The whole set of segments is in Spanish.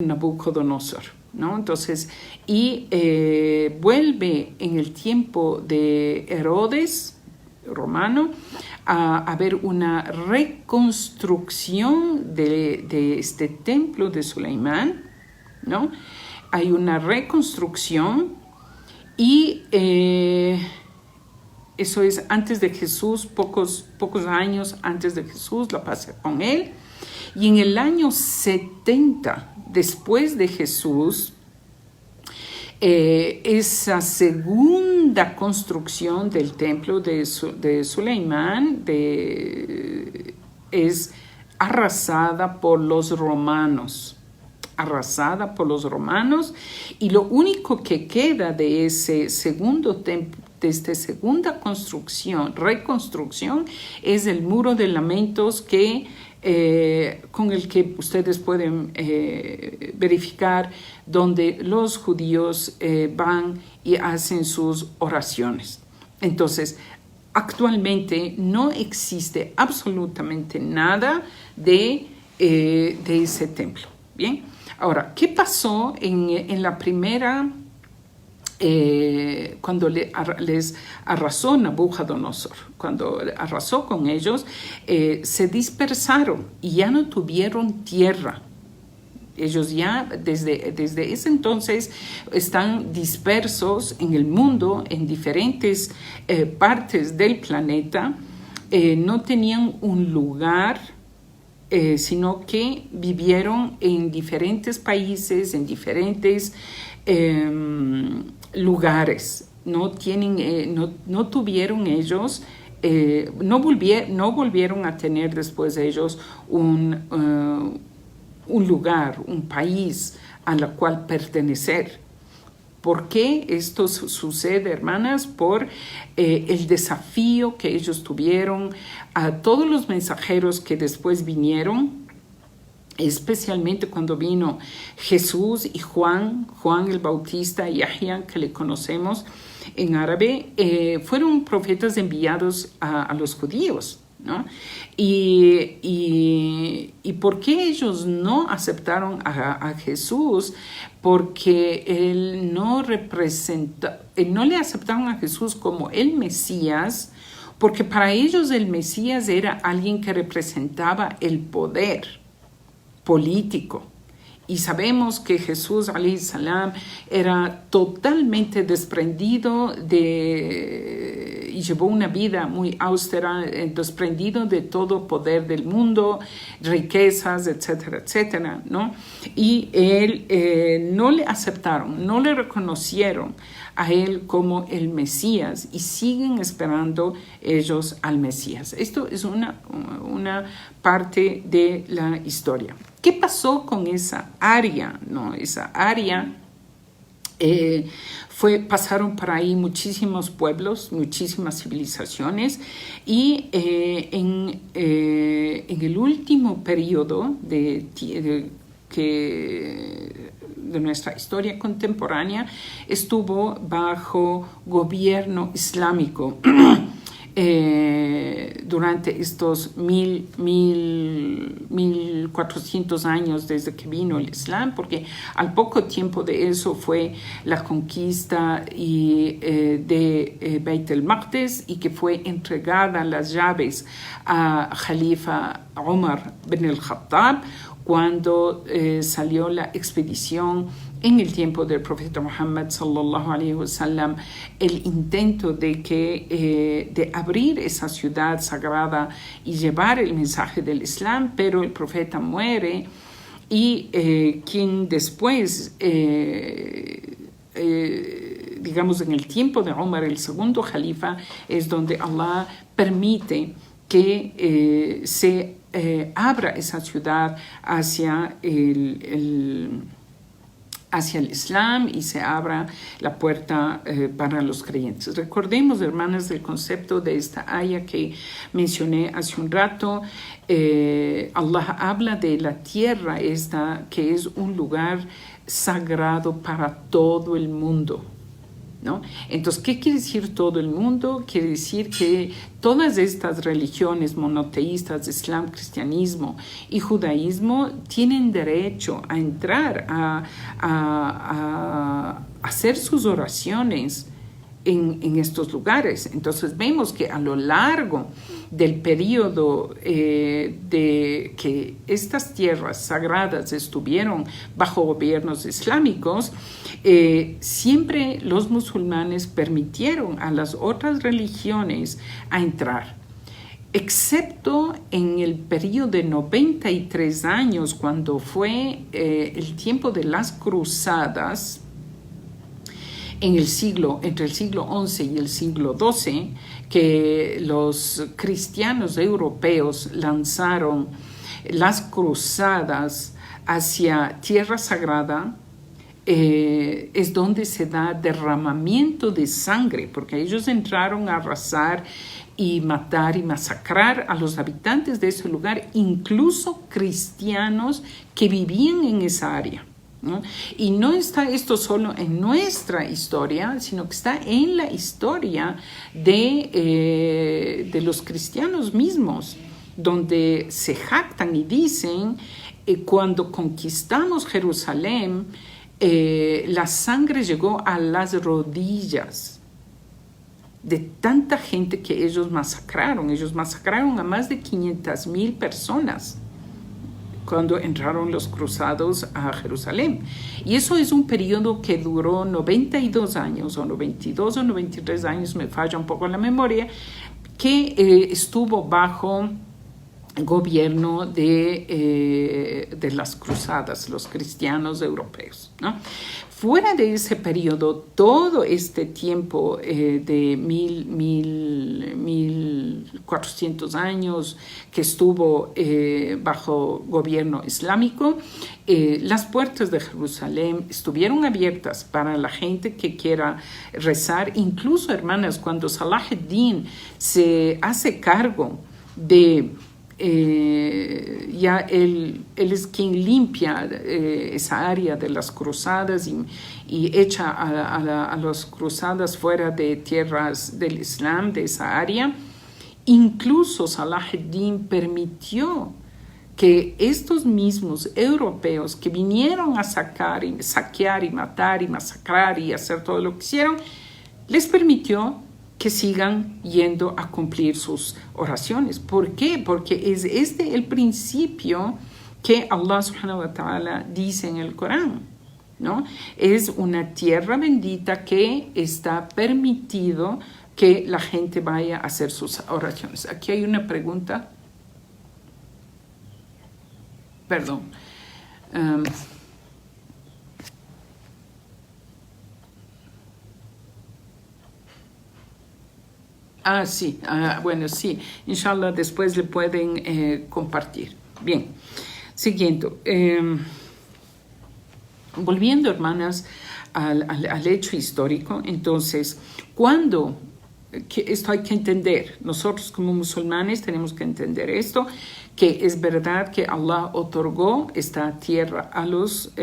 Nabucodonosor, ¿no? Entonces, vuelve en el tiempo de Herodes, romano, a haber una reconstrucción de este templo de Suleimán, ¿no? Hay una reconstrucción y eso es antes de Jesús, pocos años antes de Jesús, la paz con él. Y en el año 70 después de Jesús, esa segunda construcción del templo de Suleimán es arrasada por los romanos. Y lo único que queda de ese segundo templo, de esta segunda reconstrucción, es el muro de lamentos con el que ustedes pueden verificar donde los judíos van y hacen sus oraciones. Entonces, actualmente no existe absolutamente nada de ese templo. Bien, ahora, ¿qué pasó en la primera? Cuando les arrasó Nabucodonosor, cuando arrasó con ellos, se dispersaron y ya no tuvieron tierra. Ellos ya desde ese entonces están dispersos en el mundo, en diferentes partes del planeta. No tenían un lugar, sino que vivieron en diferentes países, en diferentes lugares. No tuvieron ellos, no volvieron a tener después de ellos un lugar, un país al cual pertenecer. ¿Por qué esto sucede, hermanas? Por el desafío que ellos tuvieron a todos los mensajeros que después vinieron, especialmente cuando vino Jesús y Juan el Bautista, Yahya, que le conocemos en árabe, fueron profetas enviados a los judíos, ¿no? Y ¿por qué ellos no aceptaron a Jesús? Porque él no le aceptaron a Jesús como el Mesías, porque para ellos el Mesías era alguien que representaba el poder político. Y sabemos que Jesús, alayhi salam, era totalmente desprendido y llevó una vida muy austera, desprendido de todo poder del mundo, riquezas, etcétera, etcétera, ¿no? Y él no le aceptaron, no le reconocieron a él como el Mesías y siguen esperando ellos al Mesías. Esto es una parte de la historia. ¿Qué pasó con esa área? ¿No? Esa área pasaron por ahí muchísimos pueblos, muchísimas civilizaciones y en el último periodo de nuestra historia contemporánea estuvo bajo gobierno islámico durante estos 1400 años desde que vino el Islam, porque al poco tiempo de eso fue la conquista de Beit el-Maqdis y que fue entregada las llaves a Khalifa Umar bin al-Khattab cuando salió la expedición en el tiempo del profeta Muhammad sallallahu alaihi wasallam, el intento de abrir esa ciudad sagrada y llevar el mensaje del Islam, pero el profeta muere y quien después, digamos en el tiempo de Umar, el segundo califa, es donde Allah permite que se abra esa ciudad hacia el Islam y se abra la puerta para los creyentes. Recordemos, hermanas, el concepto de esta aya que mencioné hace un rato. Allah habla de la tierra esta, que es un lugar sagrado para todo el mundo. ¿no? Entonces, ¿qué quiere decir todo el mundo? Quiere decir que todas estas religiones monoteístas, Islam, cristianismo y judaísmo, tienen derecho a entrar a hacer sus oraciones en estos lugares. Entonces vemos que a lo largo del periodo de que estas tierras sagradas estuvieron bajo gobiernos islámicos, siempre los musulmanes permitieron a las otras religiones a entrar, excepto en el periodo de 93 años, cuando fue el tiempo de las cruzadas, entre el siglo XI y el siglo XII, que los cristianos europeos lanzaron las cruzadas hacia Tierra Sagrada. Es donde se da derramamiento de sangre, porque ellos entraron a arrasar y matar y masacrar a los habitantes de ese lugar, incluso cristianos que vivían en esa área, ¿no? Y no está esto solo en nuestra historia, sino que está en la historia de los cristianos mismos, donde se jactan y dicen, cuando conquistamos Jerusalén, la sangre llegó a las rodillas de tanta gente que ellos masacraron. Ellos masacraron a más de 500,000 personas cuando entraron los cruzados a Jerusalén. Y eso es un periodo que duró 92 años, o 92 o 93 años, me falla un poco la memoria, que estuvo bajo gobierno de las cruzadas, los cristianos europeos, ¿no? Fuera de ese periodo, todo este tiempo de 1400 años que estuvo bajo gobierno islámico, las puertas de Jerusalén estuvieron abiertas para la gente que quiera rezar. Incluso, hermanas, cuando Salah ad-Din se hace cargo de ya él es quien limpia esa área de las cruzadas y echa a las cruzadas fuera de tierras del Islam, de esa área. Incluso Salah ad-Din permitió que estos mismos europeos que vinieron a saquear y matar y masacrar y hacer todo lo que hicieron, les permitió que sigan yendo a cumplir sus oraciones. ¿Por qué? Porque es el principio que Allah subhanahu wa ta'ala dice en el Corán, ¿no? Es una tierra bendita que está permitido que la gente vaya a hacer sus oraciones. Aquí hay una pregunta. Perdón. Sí. Bueno, sí. Inshallah, después le pueden compartir. Bien. Siguiendo. Volviendo, hermanas, al hecho histórico. Entonces, esto hay que entender. Nosotros como musulmanes tenemos que entender esto, que es verdad que Allah otorgó esta tierra a los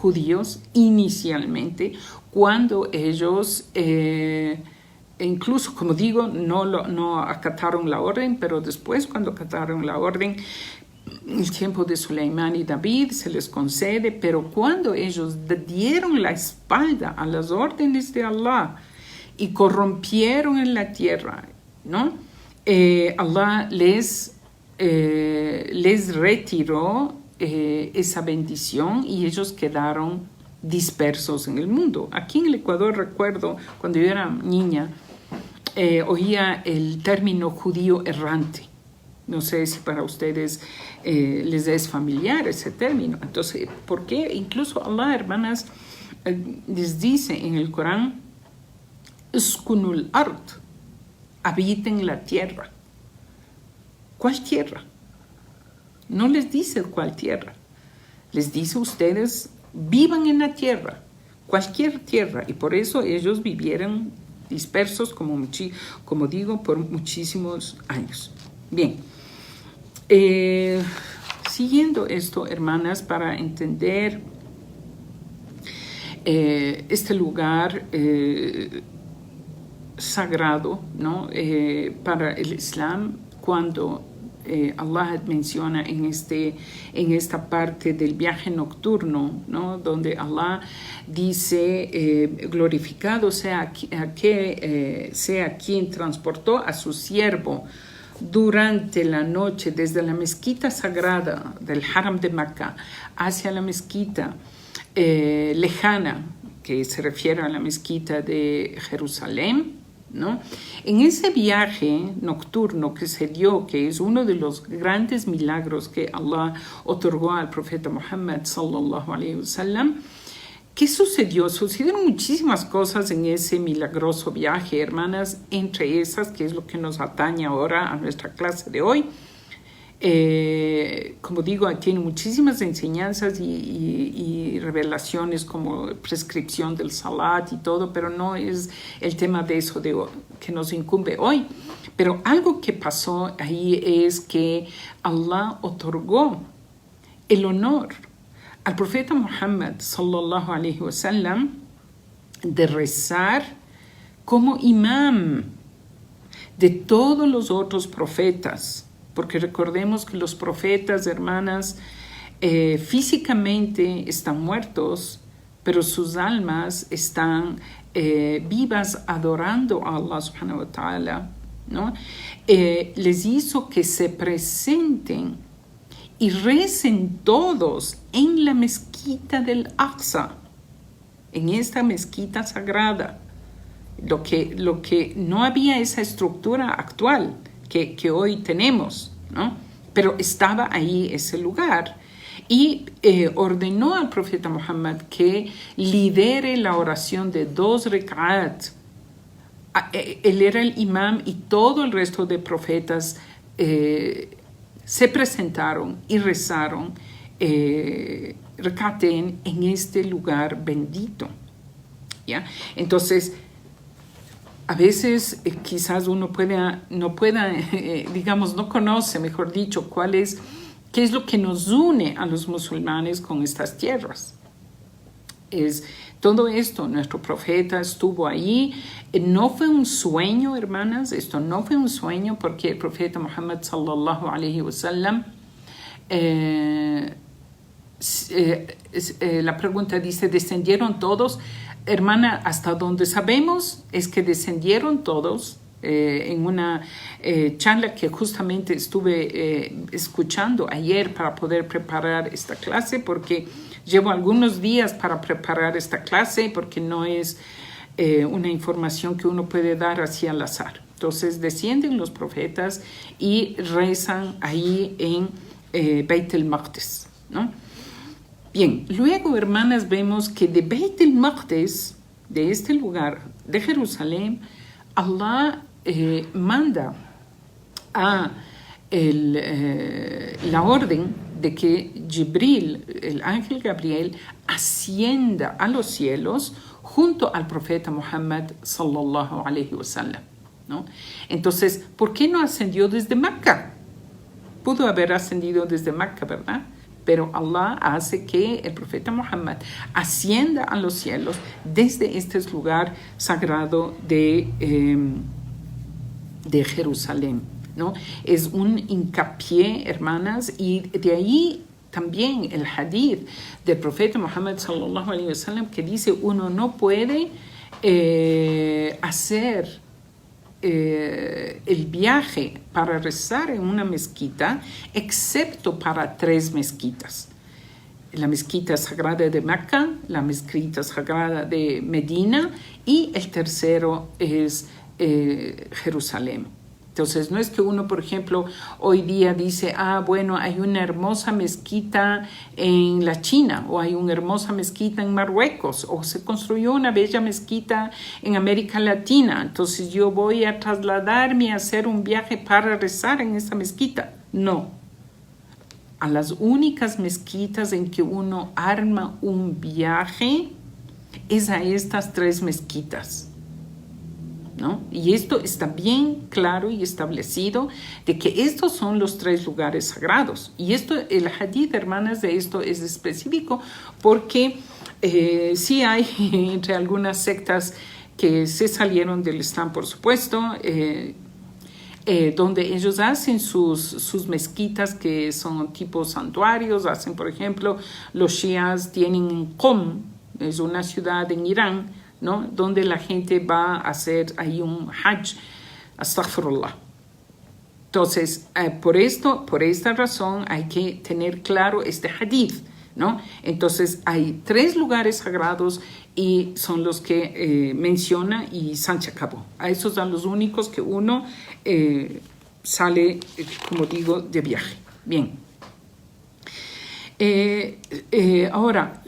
judíos inicialmente, cuando ellos... incluso, como digo, no acataron la orden, pero después, cuando acataron la orden, el tiempo de Suleimán y David se les concede, pero cuando ellos dieron la espalda a las órdenes de Allah y corrompieron en la tierra, ¿no? Allah les retiró esa bendición y ellos quedaron dispersos en el mundo. Aquí en el Ecuador, recuerdo, cuando yo era niña, oía el término judío errante. No sé si para ustedes les es familiar ese término. Entonces, ¿por qué? Incluso Allah, hermanas, les dice en el Corán, Uskunul ard, habiten la tierra. ¿Cuál tierra? No les dice cuál tierra. Les dice ustedes, vivan en la tierra, cualquier tierra. Y por eso ellos vivieron dispersos, como digo, por muchísimos años. Bien. Siguiendo esto, hermanas, para entender este lugar sagrado, ¿no? Para el Islam, cuando Allah menciona en esta parte del viaje nocturno, ¿no? Donde Allah dice, glorificado sea quien transportó a su siervo durante la noche desde la mezquita sagrada del Haram de Mecca hacia la mezquita lejana, que se refiere a la mezquita de Jerusalén, ¿no? En ese viaje nocturno que se dio, que es uno de los grandes milagros que Allah otorgó al profeta Muhammad sallallahu alaihi wasallam, ¿qué sucedió? Sucedieron muchísimas cosas en ese milagroso viaje, hermanas, entre esas, que es lo que nos atañe ahora a nuestra clase de hoy. Como digo, tiene muchísimas enseñanzas y revelaciones como prescripción del salat y todo, pero no es el tema de eso que nos incumbe hoy. Pero algo que pasó ahí es que Allah otorgó el honor al profeta Muhammad sallallahu alaihi wasallam de rezar como imam de todos los otros profetas. Porque recordemos que los profetas, hermanas, físicamente están muertos, pero sus almas están vivas adorando a Allah subhanahu wa ta'ala, ¿no? Les hizo que se presenten y recen todos en la mezquita del Aqsa, en esta mezquita sagrada. Lo que no había esa estructura actual que hoy tenemos, ¿no? Pero estaba ahí ese lugar y ordenó al profeta Muhammad que lidere la oración de 2 rek'at. Él era el imam y todo el resto de profetas se presentaron y rezaron rek'aten en este lugar bendito, ¿ya? Entonces, a veces quizás uno no conoce, mejor dicho, qué es lo que nos une a los musulmanes con estas tierras. Es todo esto, nuestro profeta estuvo ahí. No fue un sueño, hermanas, esto no fue un sueño, porque el profeta Muhammad sallallahu alaihi wasallam, la pregunta dice, ¿descendieron todos? Hermana, hasta donde sabemos es que descendieron todos. En una charla que justamente estuve escuchando ayer para poder preparar esta clase, porque llevo algunos días para preparar esta clase, porque no es una información que uno puede dar así al azar. Entonces descienden los profetas y rezan ahí en Beit el-Maqdis, ¿no? Bien, luego, hermanas, vemos que de Beit el-Maqdis, de este lugar de Jerusalén, Allah manda la orden de que Jibril, el ángel Gabriel, ascienda a los cielos junto al profeta Muhammad sallallahu alaihi wasallam, ¿no? Entonces, ¿por qué no ascendió desde Mecca? Pudo haber ascendido desde Mecca, ¿verdad? Pero Allah hace que el profeta Muhammad ascienda a los cielos desde este lugar sagrado de Jerusalén, ¿no? Es un hincapié, hermanas, y de ahí también el hadith del profeta Muhammad sallallahu alaihi wasallam que dice, uno no puede hacer el viaje para rezar en una mezquita excepto para 3 mezquitas: la mezquita sagrada de Mecca, la mezquita sagrada de Medina, y el tercero es Jerusalén. Entonces, no es que uno, por ejemplo, hoy día dice, bueno, hay una hermosa mezquita en la China, o hay una hermosa mezquita en Marruecos, o se construyó una bella mezquita en América Latina, entonces yo voy a trasladarme a hacer un viaje para rezar en esa mezquita. No. A las únicas mezquitas en que uno arma un viaje es a estas 3 mezquitas, ¿no? Y esto está bien claro y establecido de que estos son los 3 lugares sagrados. Y esto, el hadith, hermanas, de esto es específico porque Sí hay entre algunas sectas que se salieron del Islam, por supuesto, donde ellos hacen sus mezquitas que son tipo santuarios. Hacen, por ejemplo, los shias tienen Qom, es una ciudad en Irán, ¿no? Donde la gente va a hacer ahí un hajj, astaghfirullah. Entonces, por esta razón hay que tener claro este hadith, ¿no? Entonces, hay 3 lugares sagrados y son los que menciona y se acabó. A esos son los únicos que uno sale, como digo, de viaje. Bien. Ahora,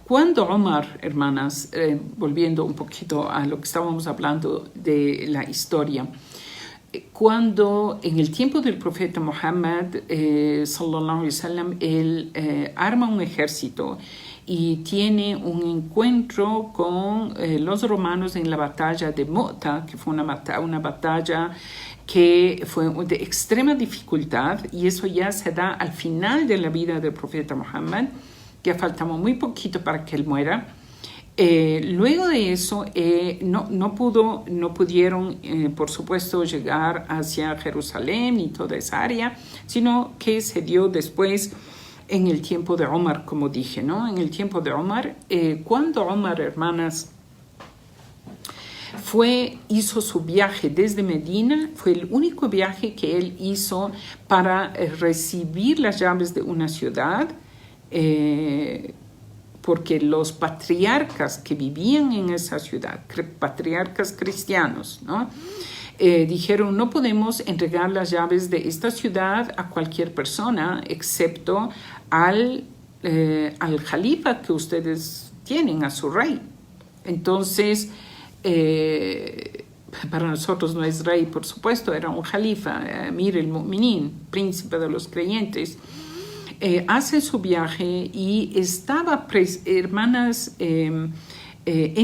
cuando Omar, hermanas, volviendo un poquito a lo que estábamos hablando de la historia, cuando en el tiempo del profeta Muhammad, sallallahu alaihi wasallam, él arma un ejército y tiene un encuentro con los romanos en la batalla de Mu'ta, que fue una batalla que fue de extrema dificultad, y eso ya se da al final de la vida del profeta Muhammad. Ya faltaba muy poquito para que él muera. Luego de eso, no pudieron, por supuesto, llegar hacia Jerusalén y toda esa área, sino que se dio después en el tiempo de Omar, como dije, ¿no? En el tiempo de Omar, cuando Omar, hermanas, hizo su viaje desde Medina, fue el único viaje que él hizo para recibir las llaves de una ciudad, porque los patriarcas que vivían en esa ciudad, patriarcas cristianos, ¿no? Dijeron: no podemos entregar las llaves de esta ciudad a cualquier persona, excepto al jalifa que ustedes tienen, a su rey. Entonces, para nosotros no es rey, por supuesto, era un jalifa, Amir el-Mu'minin, príncipe de los creyentes. Hace su viaje y estaba, hermanas, en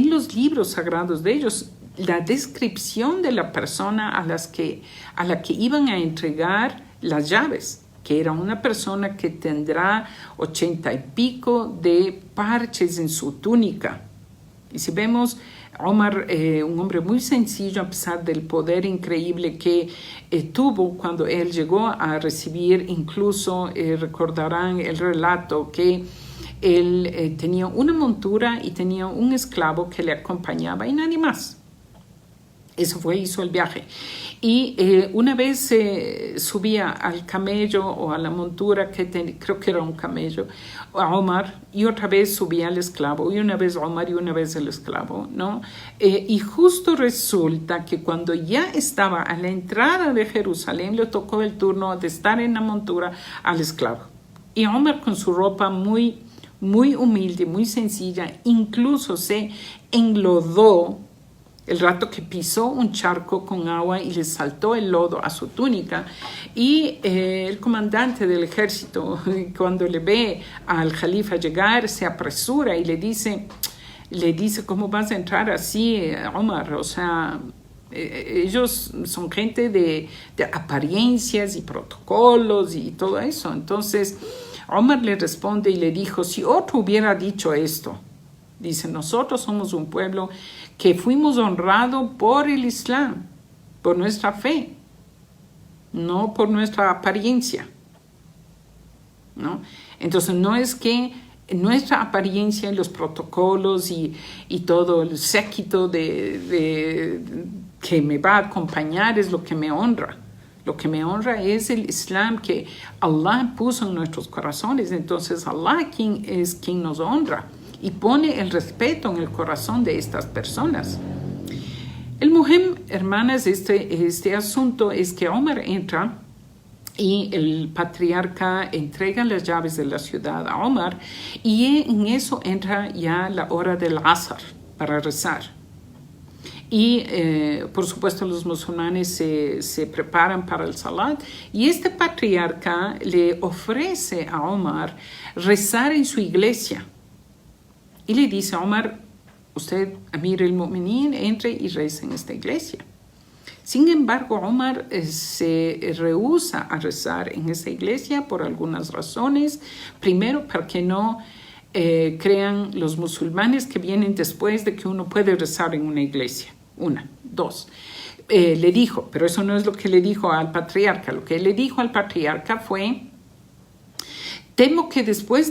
los libros sagrados de ellos, la descripción de la persona a la que iban a entregar las llaves, que era una persona que tendrá 80 y pico de parches en su túnica. Y si vemos Omar, un hombre muy sencillo, a pesar del poder increíble que tuvo cuando él llegó a recibir, incluso recordarán el relato que él tenía una montura y tenía un esclavo que le acompañaba y nadie más. Eso hizo el viaje. Y una vez subía al camello o a la montura, creo que era un camello, a Omar, y otra vez subía al esclavo, y una vez Omar y una vez el esclavo, ¿no? Y justo resulta que cuando ya estaba a la entrada de Jerusalén, le tocó el turno de estar en la montura al esclavo. Y Omar, con su ropa muy, muy humilde, muy sencilla, incluso se enlodó el rato que pisó un charco con agua y le saltó el lodo a su túnica. Y el comandante del ejército, cuando le ve al jalifa llegar, se apresura y le dice, ¿cómo vas a entrar así, Omar? O sea, ellos son gente de apariencias y protocolos y todo eso. Entonces Omar le responde y le dijo: si otro hubiera dicho esto, dice, nosotros somos un pueblo que fuimos honrados por el Islam, por nuestra fe, no por nuestra apariencia, ¿no? Entonces no es que nuestra apariencia y los protocolos y todo el séquito que me va a acompañar es lo que me honra. Lo que me honra es el Islam que Allah puso en nuestros corazones. Entonces Allah es quien nos honra y pone el respeto en el corazón de estas personas. El muhem, hermanas, este asunto es que Omar entra y el patriarca entrega las llaves de la ciudad a Omar, y en eso entra ya la hora del Asr para rezar. Y por supuesto los musulmanes se preparan para el Salat, y este patriarca le ofrece a Omar rezar en su iglesia. Y le dice a Omar: usted, Amir el-Mu'minin, entre y reza en esta iglesia. Sin embargo, Omar se rehúsa a rezar en esa iglesia por algunas razones. Primero, para que no crean los musulmanes que vienen después de que uno puede rezar en una iglesia. Dos. Le dijo, pero eso no es lo que le dijo al patriarca. Lo que le dijo al patriarca fue: temo que después